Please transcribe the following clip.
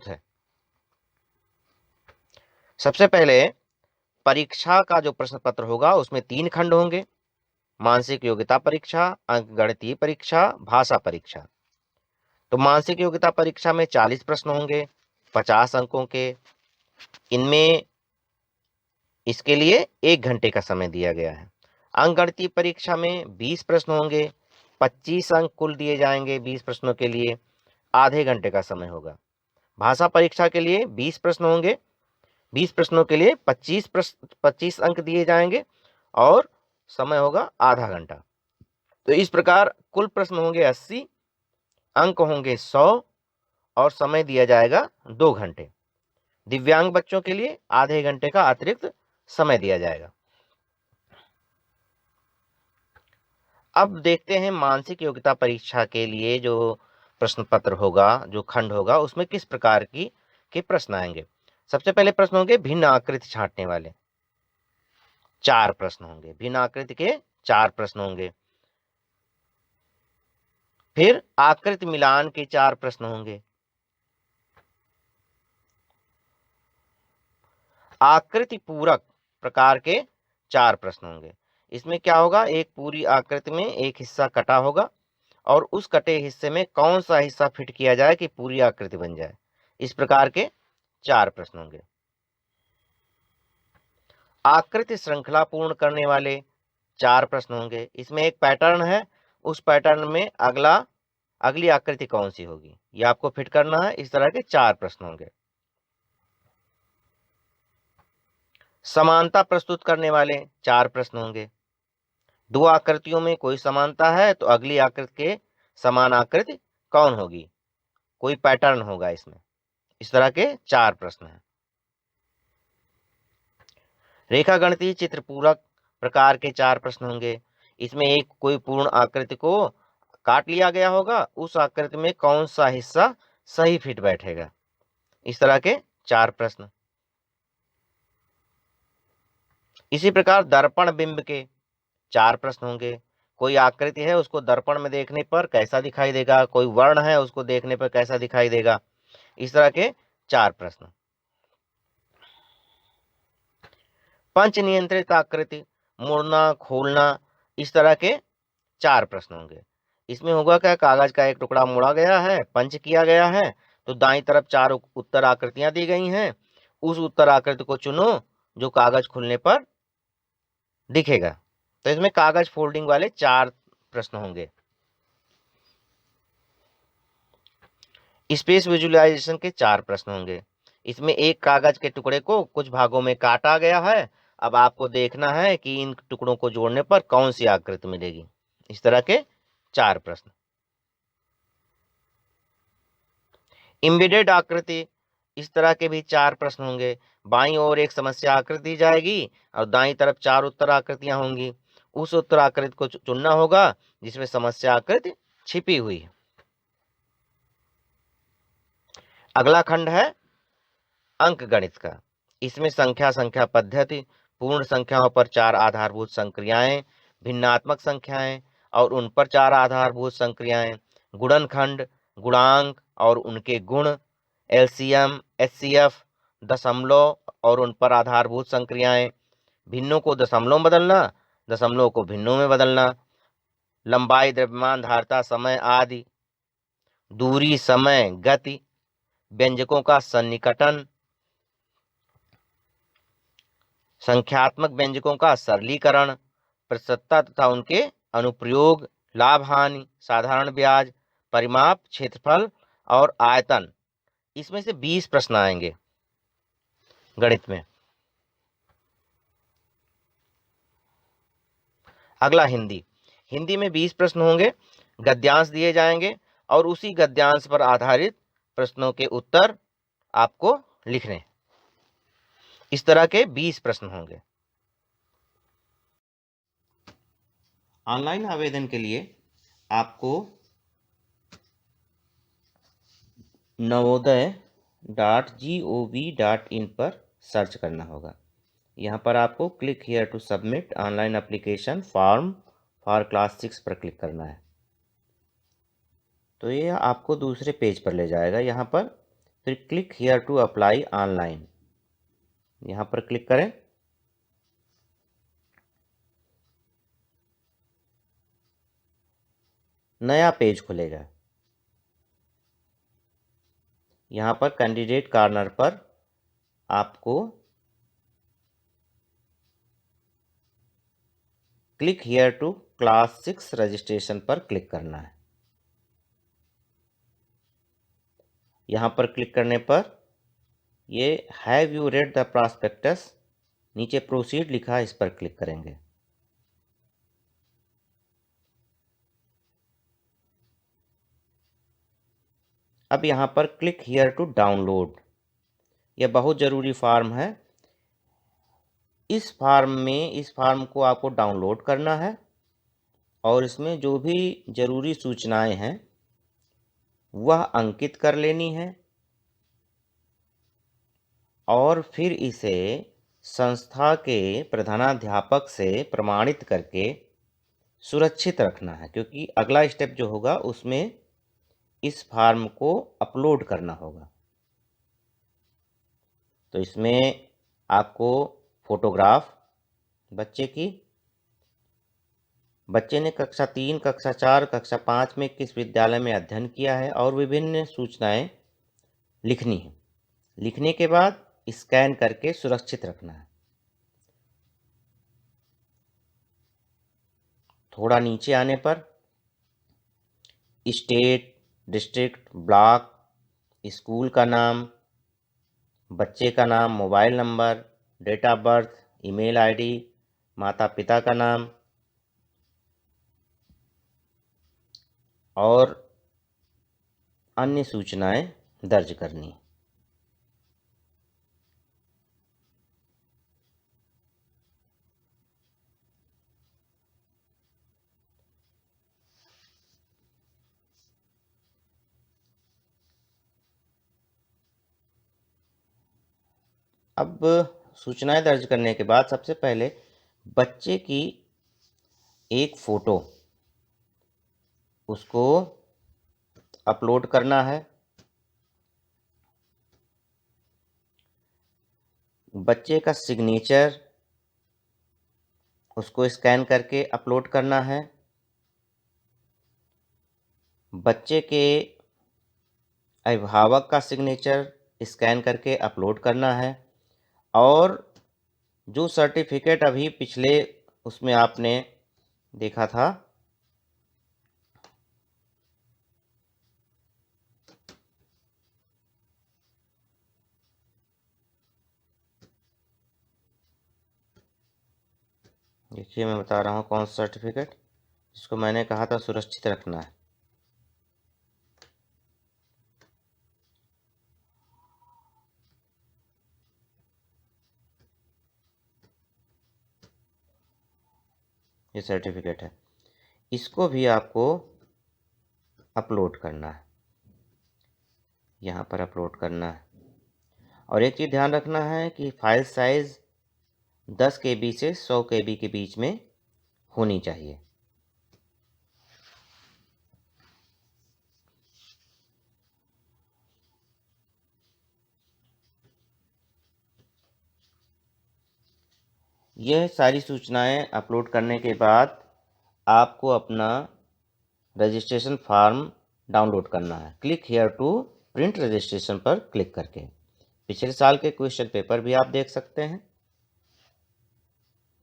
है। सबसे पहले परीक्षा का जो प्रश्न पत्र होगा उसमें 3 खंड होंगे, मानसिक योग्यता परीक्षा, अंकगणितीय परीक्षा, भाषा परीक्षा। तो मानसिक योग्यता परीक्षा में 40 प्रश्न होंगे 50 अंकों के। इनमें इसके लिए 1 घंटे का समय दिया गया है। अंकगणितीय परीक्षा में 20 प्रश्न होंगे, 25 अंक कुल दिए जाएंगे 20 प्रश्नों के लिए, आधे घंटे का समय होगा। भाषा परीक्षा के लिए 20 प्रश्न होंगे, 20 प्रश्नों के लिए 25 अंक दिए जाएंगे और समय होगा आधा घंटा। तो इस प्रकार कुल प्रश्न होंगे 80, अंक होंगे 100 और समय दिया जाएगा 2 घंटे। दिव्यांग बच्चों के लिए आधे घंटे का अतिरिक्त समय दिया जाएगा। अब देखते हैं मानसिक योग्यता परीक्षा के लिए जो प्रश्न पत्र होगा, जो खंड होगा, उसमें किस प्रकार के प्रश्न आएंगे। सबसे पहले प्रश्न होंगे भिन्न आकृति छांटने वाले, 4 प्रश्न होंगे। भिन्न आकृति के 4 प्रश्न होंगे। फिर आकृति मिलान के 4 प्रश्न होंगे। आकृति पूरक प्रकार के 4 प्रश्न होंगे। इसमें क्या होगा, एक पूरी आकृति में एक हिस्सा कटा होगा और उस कटे हिस्से में कौन सा हिस्सा फिट किया जाए कि पूरी आकृति बन जाए। इस प्रकार के 4 प्रश्न होंगे। आकृति श्रृंखला पूर्ण करने वाले 4 प्रश्न होंगे। इसमें एक पैटर्न है, उस पैटर्न में अगली आकृति कौन सी होगी, ये आपको फिट करना है। इस तरह के 4 प्रश्न होंगे। समानता प्रस्तुत करने वाले 4 प्रश्न होंगे। 2 आकृतियों में कोई समानता है तो अगली आकृति के समान आकृति कौन होगी, कोई पैटर्न होगा इसमें। इस तरह के 4 प्रश्न हैं। रेखागणितीय चित्र पूरक प्रकार के 4 प्रश्न होंगे। इसमें एक कोई पूर्ण आकृति को काट लिया गया होगा, उस आकृति में कौन सा हिस्सा सही फिट बैठेगा। इस तरह के 4 प्रश्न। इसी प्रकार दर्पण बिंब के 4 प्रश्न होंगे। कोई आकृति है, उसको दर्पण में देखने पर कैसा दिखाई देगा, कोई वर्ण है उसको देखने पर कैसा दिखाई देगा। इस तरह के 4 प्रश्न। पंच नियंत्रित आकृति, मुड़ना खोलना, इस तरह के 4 प्रश्न होंगे। इसमें होगा क्या, कागज का एक टुकड़ा मोड़ा गया है, पंच किया गया है, तो दाईं तरफ 4 उत्तर आकृतियां दी गई हैं। उस उत्तर आकृति को चुनो जो कागज खुलने पर दिखेगा। तो इसमें कागज फोल्डिंग वाले 4 प्रश्न होंगे। स्पेस विजुअलाइजेशन के 4 प्रश्न होंगे। इसमें एक कागज के टुकड़े को कुछ भागों में काटा गया है, अब आपको देखना है कि इन टुकड़ों को जोड़ने पर कौन सी आकृति मिलेगी। इस तरह के 4 प्रश्न। एम्बेडेड आकृति, इस तरह के भी 4 प्रश्न होंगे। बाईं ओर एक समस्या आकृति दी जाएगी और दाईं तरफ 4 उत्तर आकृतियां होंगी। उस उत्तर आकृति को चुनना होगा जिसमें समस्या आकृति छिपी हुई है। अगला खंड है अंक गणित का। इसमें संख्या पद्धति, पूर्ण संख्याओं पर 4 आधारभूत संक्रियाएं, भिन्नात्मक संख्याएं और उन पर 4 आधारभूत संक्रियाएं, गुणनखंड, गुणांक और उनके गुण, एलसीएम, एचसीएफ, दशमलव और उन पर आधारभूत संक्रियाएं, भिन्नों को दशमलव में बदलना, दशमलव को भिन्नों में बदलना, लंबाई, द्रव्यमान, धारिता, समय आदि, दूरी, समय, गति, व्यंजकों का सन्निकटन, संख्यात्मक व्यंजकों का सरलीकरण, प्रतिशतता तथा उनके अनुप्रयोग, लाभ हानि, साधारण ब्याज, परिमाप, क्षेत्रफल और आयतन। इसमें से 20 प्रश्न आएंगे गणित में। अगला हिंदी में 20 प्रश्न होंगे। गद्यांश दिए जाएंगे और उसी गद्यांश पर आधारित प्रश्नों के उत्तर आपको लिखने। इस तरह के 20 प्रश्न होंगे। ऑनलाइन आवेदन के लिए आपको navodaya.gov.in पर सर्च करना होगा। यहाँ पर आपको click here to submit online application form for class 6 पर क्लिक करना है। तो ये आपको दूसरे पेज पर ले जाएगा। यहाँ पर फिर click here to apply online, यहाँ पर क्लिक करें। नया पेज खुलेगा। यहाँ पर कैंडिडेट कॉर्नर पर आपको click here to class 6 registration पर क्लिक करना है। यहाँ पर क्लिक करने पर ये have you read the prospectus, नीचे प्रोसीड लिखा है, इस पर क्लिक करेंगे। अब यहाँ पर क्लिक हियर टू डाउनलोड, यह बहुत ज़रूरी फॉर्म है। इस फॉर्म को आपको डाउनलोड करना है और इसमें जो भी ज़रूरी सूचनाएं हैं वह अंकित कर लेनी है और फिर इसे संस्था के प्रधानाध्यापक से प्रमाणित करके सुरक्षित रखना है, क्योंकि अगला स्टेप जो होगा उसमें इस फॉर्म को अपलोड करना होगा। तो इसमें आपको फोटोग्राफ बच्चे की, बच्चे ने कक्षा 3, कक्षा 4, कक्षा 5 में किस विद्यालय में अध्ययन किया है और विभिन्न सूचनाएं लिखनी है। लिखने के बाद स्कैन करके सुरक्षित रखना है। थोड़ा नीचे आने पर स्टेट, डिस्ट्रिक्ट, ब्लॉक, स्कूल का नाम, बच्चे का नाम, mobile number, date of birth, email ID, माता पिता का नाम और अन्य सूचनाएं दर्ज करनी। अब सूचनाएं दर्ज करने के बाद सबसे पहले बच्चे की एक फ़ोटो उसको अपलोड करना है। बच्चे का सिग्नेचर उसको स्कैन करके अपलोड करना है। बच्चे के अभिभावक का सिग्नेचर स्कैन करके अपलोड करना है और जो सर्टिफिकेट अभी पिछले उसमें आपने देखा था, देखिए मैं बता रहा हूँ कौन सा सर्टिफिकेट, जिसको मैंने कहा था सुरक्षित रखना है। ये सर्टिफिकेट है, इसको भी आपको अपलोड करना है, यहाँ पर अपलोड करना है। और एक चीज़ ध्यान रखना है कि फाइल साइज़ 10 KB से 100 KB के बीच में होनी चाहिए। यह सारी सूचनाएं अपलोड करने के बाद आपको अपना रजिस्ट्रेशन फॉर्म डाउनलोड करना है। Click here to print registration पर क्लिक करके पिछले साल के क्वेश्चन पेपर भी आप देख सकते हैं।